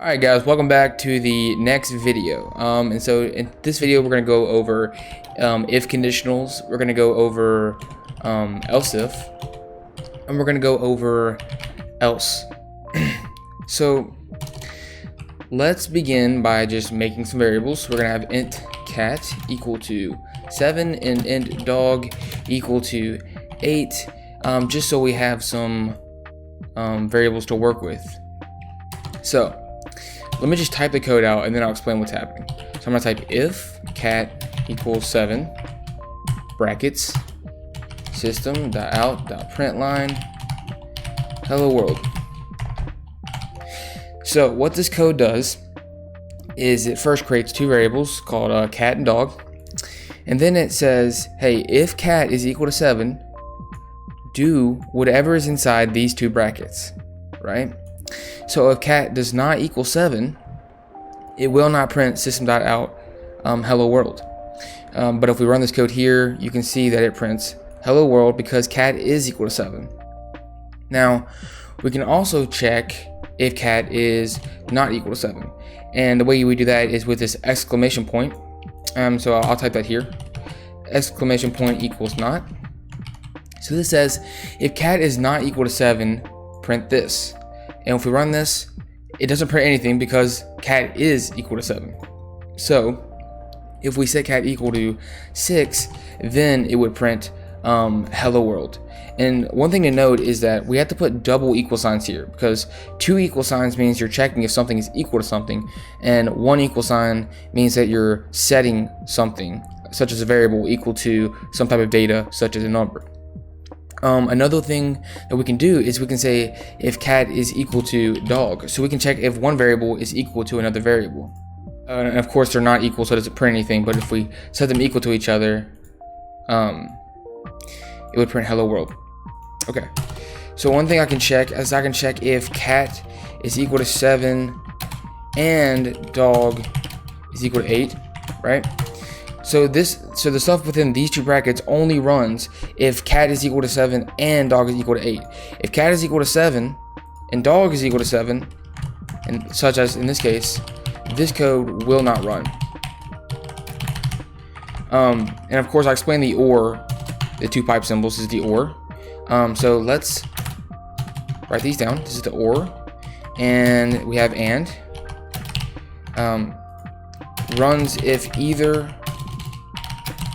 Alright guys, welcome back to the next video. And so in this video we're going to go over if conditionals, we're going to go over else if, and we're going to go over else. So let's begin by just making some variables. We're going to have int cat equal to 7 and int dog equal to 8, just so we have some variables to work with. So let me just type the code out and then I'll explain what's happening. So I'm gonna type if cat equals 7 brackets system.out.println hello world. So what this code does is it first creates two variables called cat and dog, and then it says, hey, if cat is equal to 7, do whatever is inside these two brackets, right? So if cat does not equal 7, it will not print system.out hello world. But if we run this code here, you can see that it prints hello world because cat is equal to 7. Now, we can also check if cat is not equal to 7. And the way we do that is with this exclamation point. So I'll type that here. Exclamation point equals not. So this says, if cat is not equal to 7, print this. And if we run this, it doesn't print anything because cat is equal to 7. So if we set cat equal to 6, then it would print hello world. And one thing to note is that we have to put double equal signs here because 2 equal signs means you're checking if something is equal to something, and 1 equal sign means that you're setting something, such as a variable, equal to some type of data, such as a number. Another thing that we can do is we can say if cat is equal to dog. So we can check if one variable is equal to another variable. And of course they're not equal, so it doesn't print anything, but if we set them equal to each other, it would print hello world. Okay, so one thing I can check is I can check if cat is equal to 7 and dog is equal to 8, right? So the stuff within these two brackets only runs if cat is equal to 7 and dog is equal to 8. If cat is equal to 7 and dog is equal to 7, and such as in this case, this code will not run. And of course I explained the OR, the two pipe symbols is the OR. So let's write these down. This is the OR, and we have and. Runs if either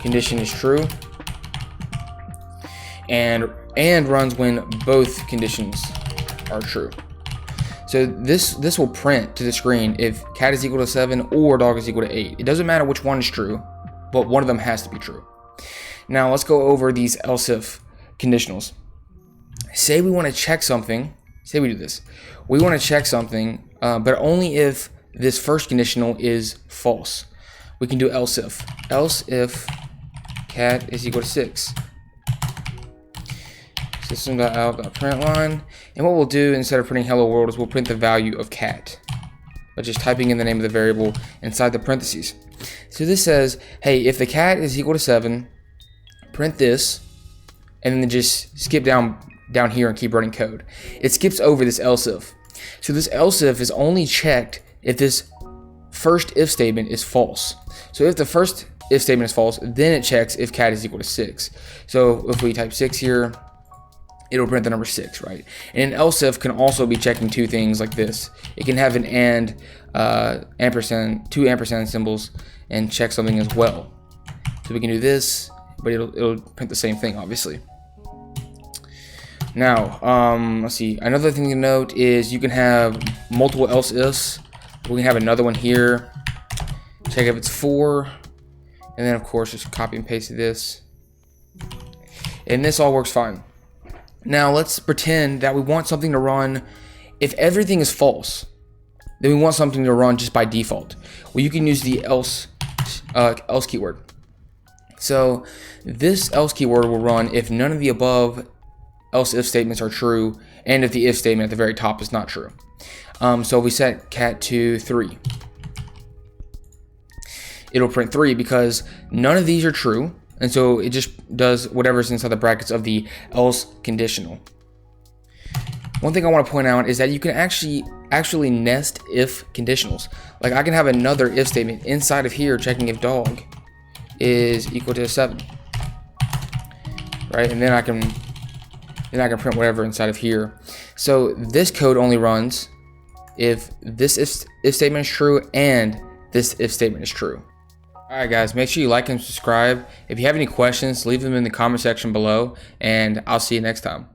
condition is true, and runs when both conditions are true. So this will print to the screen if cat is equal to 7 or dog is equal to 8. It doesn't matter which one is true, but one of them has to be true. Now let's go over these else if conditionals. Say we want to check something. Say we do this. We want to check something, but only if this first conditional is false. We can do else if. Else if cat is equal to 6. System.out.println. And what we'll do instead of printing hello world is we'll print the value of cat by just typing in the name of the variable inside the parentheses. So this says, hey, if the cat is equal to 7, print this, and then just skip down here and keep running code. It skips over this else if. So this else if is only checked if this first if statement is false. So if the first if statement is false, then it checks if cat is equal to 6. So if we type 6 here, it'll print the number 6, right? And an else if can also be checking two things like this. It can have an and, ampersand, two ampersand symbols, and check something as well. So we can do this, but it'll print the same thing, obviously. Now, let's see. Another thing to note is you can have multiple else ifs. We can have another one here. Check if it's 4. And then of course just copy and paste this. And this all works fine. Now let's pretend that we want something to run. If everything is false, then we want something to run just by default. Well, you can use the else keyword. So this else keyword will run if none of the above else if statements are true, and if the if statement at the very top is not true. So if we set cat to 3, it'll print 3 because none of these are true, and so it just does whatever's inside the brackets of the else conditional. One thing I want to point out is that you can actually actually nest if conditionals. Like I can have another if statement inside of here checking if dog is equal to 7, right? And then I can print whatever inside of here. So this code only runs if this if statement is true and this if statement is true. Alright guys, make sure you like and subscribe. If you have any questions, leave them in the comment section below, and I'll see you next time.